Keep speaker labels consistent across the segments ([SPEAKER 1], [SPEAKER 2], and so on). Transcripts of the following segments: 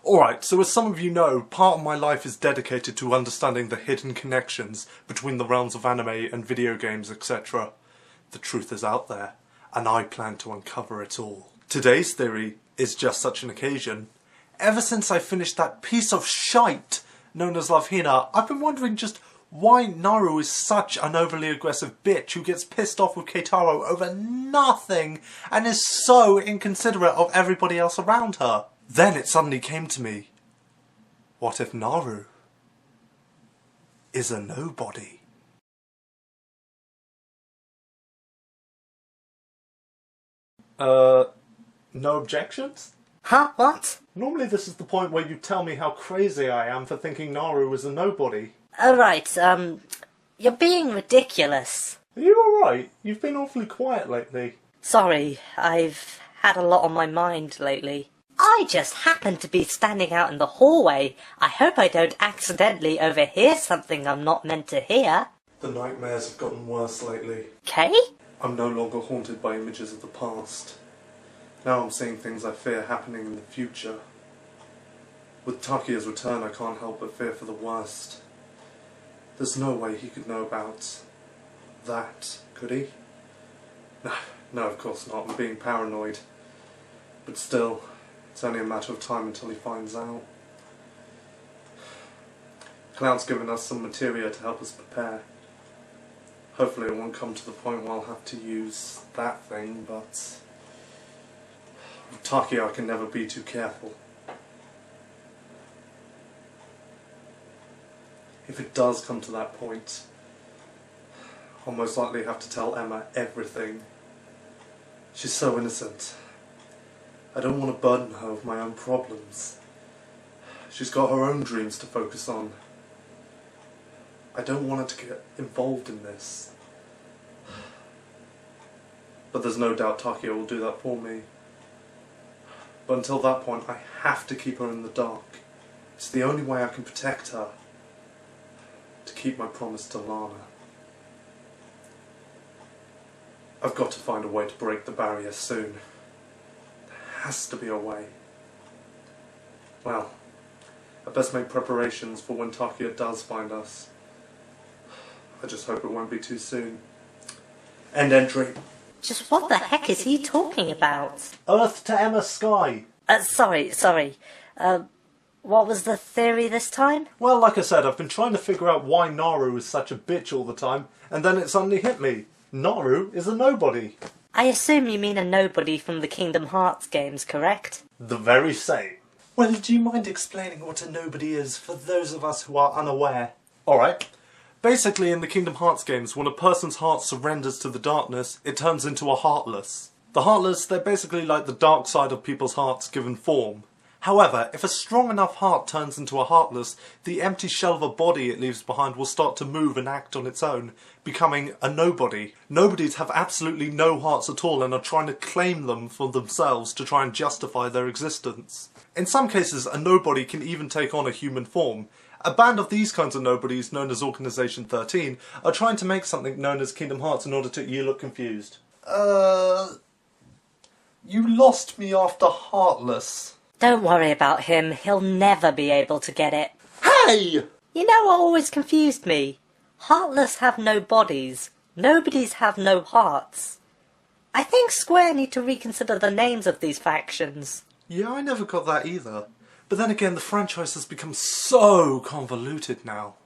[SPEAKER 1] Alright, so as some of you know, part of my life is dedicated to understanding the hidden connections between the realms of anime and video games, etc. The truth is out there, and I plan to uncover it all. Today's theory is just such an occasion. Ever since I finished that piece of shite known as Love Hina, I've been wondering just why Naru is such an overly aggressive bitch who gets pissed off with Keitaro over nothing and is so inconsiderate of everybody else around her. Then it suddenly came to me, what if Naru is a nobody? No objections?
[SPEAKER 2] Huh? What?
[SPEAKER 1] Normally this is the point where you tell me how crazy I am for thinking Naru is a nobody.
[SPEAKER 2] Oh, right, you're being ridiculous.
[SPEAKER 1] Are you alright? You've been awfully quiet lately.
[SPEAKER 2] Sorry, I've had a lot on my mind lately. I just happened to be standing out in the hallway. I hope I don't accidentally overhear something I'm not meant to hear.
[SPEAKER 1] The nightmares have gotten worse lately.
[SPEAKER 2] Okay?
[SPEAKER 1] I'm no longer haunted by images of the past. Now I'm seeing things I fear happening in the future. With Takiya's return, I can't help but fear for the worst. There's no way he could know about that, could he? No, of course not. I'm being paranoid. But still, it's only a matter of time until he finds out. Cloud's given us some materia to help us prepare. Hopefully it won't come to the point where I'll have to use that thing, but with Takiya I can never be too careful. If it does come to that point, I'll most likely have to tell Emma everything. She's so innocent. I don't want to burden her with my own problems. She's got her own dreams to focus on. I don't want her to get involved in this. But there's no doubt Takiya will do that for me. But until that point, I have to keep her in the dark. It's the only way I can protect her. To keep my promise to Lana. I've got to find a way to break the barrier soon. There has to be a way. Well, I best make preparations for when Takiya does find us. I just hope it won't be too soon. End entry.
[SPEAKER 2] Just what the heck is he talking about?
[SPEAKER 1] Earth to Emma Sky.
[SPEAKER 2] Sorry. What was the theory this time?
[SPEAKER 1] Well, like I said, I've been trying to figure out why Naru is such a bitch all the time, and then it suddenly hit me. Naru is a nobody.
[SPEAKER 2] I assume you mean a nobody from the Kingdom Hearts games, correct?
[SPEAKER 1] The very same. Well, do you mind explaining what a nobody is for those of us who are unaware? Alright. Basically, in the Kingdom Hearts games, when a person's heart surrenders to the darkness, it turns into a Heartless. The Heartless, they're basically like the dark side of people's hearts given form. However, if a strong enough heart turns into a Heartless, the empty shell of a body it leaves behind will start to move and act on its own, becoming a nobody. Nobodies have absolutely no hearts at all and are trying to claim them for themselves to try and justify their existence. In some cases, a nobody can even take on a human form. A band of these kinds of nobodies, known as Organisation 13, are trying to make something known as Kingdom Hearts in order to... You look confused. You lost me after Heartless.
[SPEAKER 2] Don't worry about him, he'll never be able to get it.
[SPEAKER 1] Hey!
[SPEAKER 2] You know what always confused me? Heartless have no bodies. Nobodies have no hearts. I think Square need to reconsider the names of these factions.
[SPEAKER 1] Yeah, I never got that either. But then again, the franchise has become so convoluted now.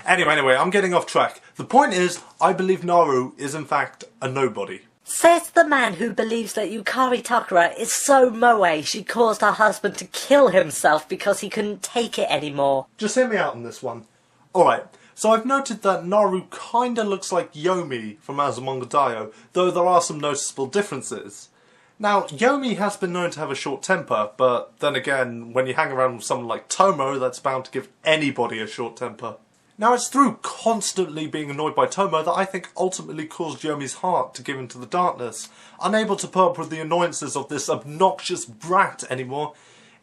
[SPEAKER 1] Anyway, I'm getting off track. The point is, I believe Naru is in fact a nobody.
[SPEAKER 2] Says the man who believes that Yukari Takara is so moe she caused her husband to kill himself because he couldn't take it anymore.
[SPEAKER 1] Just hear me out on this one. Alright, so I've noted that Naru kinda looks like Yomi from Azumanga Daioh, though there are some noticeable differences. Now, Yomi has been known to have a short temper, but then again, when you hang around with someone like Tomo, that's bound to give anybody a short temper. Now, it's through constantly being annoyed by Tomo that I think ultimately caused Yomi's heart to give into the darkness. Unable to put up with the annoyances of this obnoxious brat anymore,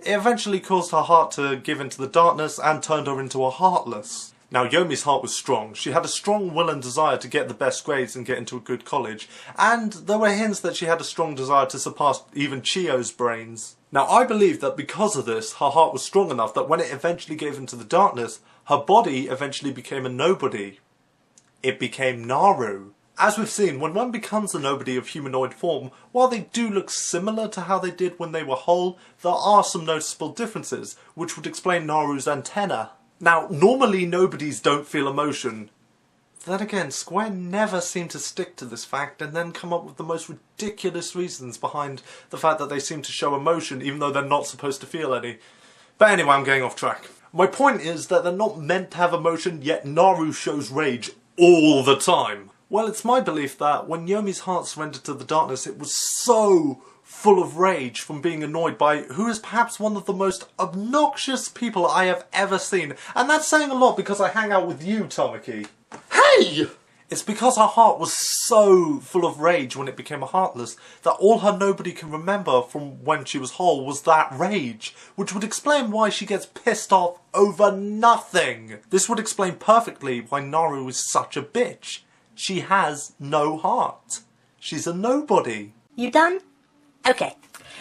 [SPEAKER 1] it eventually caused her heart to give into the darkness and turned her into a Heartless. Now, Yomi's heart was strong. She had a strong will and desire to get the best grades and get into a good college, and there were hints that she had a strong desire to surpass even Chiyo's brains. Now I believe that because of this, her heart was strong enough that when it eventually gave into the darkness, her body eventually became a nobody. It became Naru. As we've seen, when one becomes a nobody of humanoid form, while they do look similar to how they did when they were whole, there are some noticeable differences, which would explain Naru's antenna. Now, normally nobodies don't feel emotion. Then again, Square never seem to stick to this fact and then come up with the most ridiculous reasons behind the fact that they seem to show emotion even though they're not supposed to feel any. But anyway, I'm getting off track. My point is that they're not meant to have emotion, yet Naru shows rage all the time. Well, it's my belief that when Yomi's heart surrendered to the darkness, it was so full of rage from being annoyed by who is perhaps one of the most obnoxious people I have ever seen. And that's saying a lot because I hang out with you, Tamaki. Hey! It's because her heart was so full of rage when it became a heartless that all her nobody can remember from when she was whole was that rage, which would explain why she gets pissed off over nothing. This would explain perfectly why Naru is such a bitch. She has no heart. She's a nobody.
[SPEAKER 2] You done? Okay.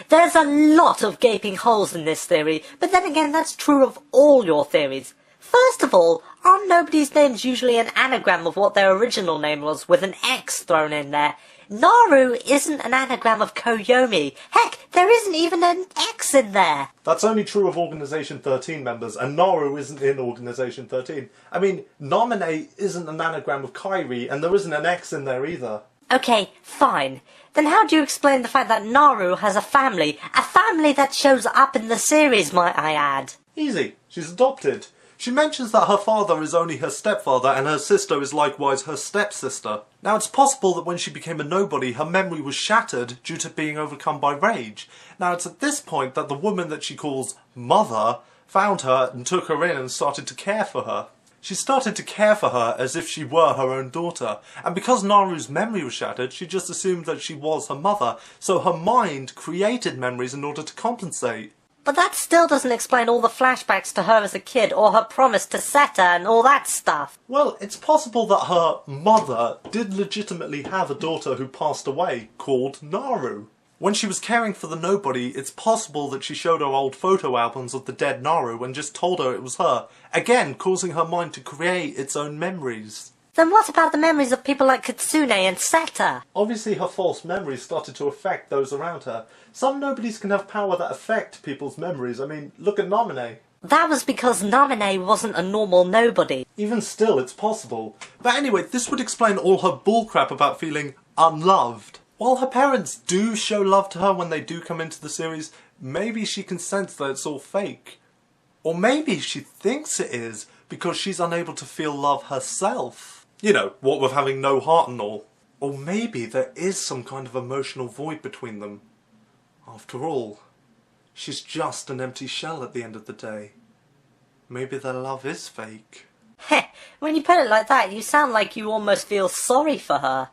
[SPEAKER 2] There's a lot of gaping holes in this theory, but then again that's true of all your theories. First of all, aren't nobody's names usually an anagram of what their original name was with an X thrown in there? Naru isn't an anagram of Koyomi. Heck, there isn't even an X in there.
[SPEAKER 1] That's only true of Organisation 13 members, and Naru isn't in Organisation 13. I mean, Namine isn't an anagram of Kairi, and there isn't an X in there either.
[SPEAKER 2] Okay, fine. Then how do you explain the fact that Naru has a family? A family that shows up in the series, might I add?
[SPEAKER 1] Easy. She's adopted. She mentions that her father is only her stepfather and her sister is likewise her stepsister. Now it's possible that when she became a nobody, her memory was shattered due to being overcome by rage. Now it's at this point that the woman that she calls Mother found her and took her in and started to care for her. She started to care for her as if she were her own daughter, and because Naru's memory was shattered, she just assumed that she was her mother, so her mind created memories in order to compensate.
[SPEAKER 2] But that still doesn't explain all the flashbacks to her as a kid, or her promise to Seta and all that stuff.
[SPEAKER 1] Well, it's possible that her mother did legitimately have a daughter who passed away, called Naru. When she was caring for the nobody, it's possible that she showed her old photo albums of the dead Naru and just told her it was her, again causing her mind to create its own memories.
[SPEAKER 2] Then what about the memories of people like Kitsune and Seta?
[SPEAKER 1] Obviously her false memories started to affect those around her. Some nobodies can have power that affect people's memories. I mean, look at Namine.
[SPEAKER 2] That was because Namine wasn't a normal nobody.
[SPEAKER 1] Even still, it's possible. But anyway, this would explain all her bullcrap about feeling unloved. While her parents do show love to her when they do come into the series, maybe she can sense that it's all fake. Or maybe she thinks it is because she's unable to feel love herself. You know, what with having no heart and all. Or maybe there is some kind of emotional void between them. After all, she's just an empty shell at the end of the day. Maybe their love is fake.
[SPEAKER 2] Heh, when you put it like that, you sound like you almost feel sorry for her.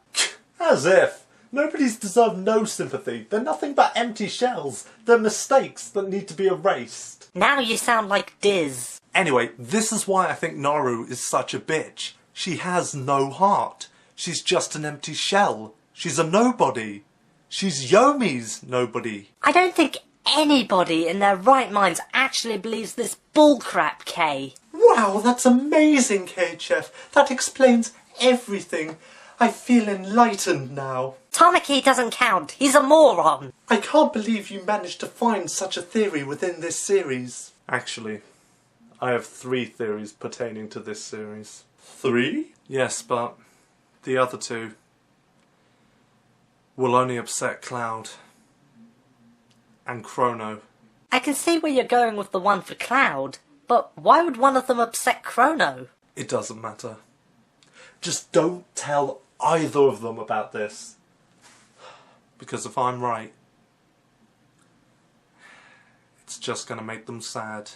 [SPEAKER 1] As if! Nobodies deserve no sympathy. They're nothing but empty shells. They're mistakes that need to be erased.
[SPEAKER 2] Now you sound like Diz.
[SPEAKER 1] Anyway, this is why I think Naru is such a bitch. She has no heart. She's just an empty shell. She's a nobody. She's Yomi's nobody.
[SPEAKER 2] I don't think anybody in their right minds actually believes this bullcrap, Kay.
[SPEAKER 1] Wow, that's amazing, KHF. That explains everything. I feel enlightened now.
[SPEAKER 2] Tamaki doesn't count. He's a moron.
[SPEAKER 1] I can't believe you managed to find such a theory within this series. Actually, I have 3 theories pertaining to this series. 3? Yes, but the other 2 will only upset Cloud and Chrono.
[SPEAKER 2] I can see where you're going with the one for Cloud, but why would one of them upset Chrono?
[SPEAKER 1] It doesn't matter. Just don't tell either of them about this. Because if I'm right, it's just going to make them sad.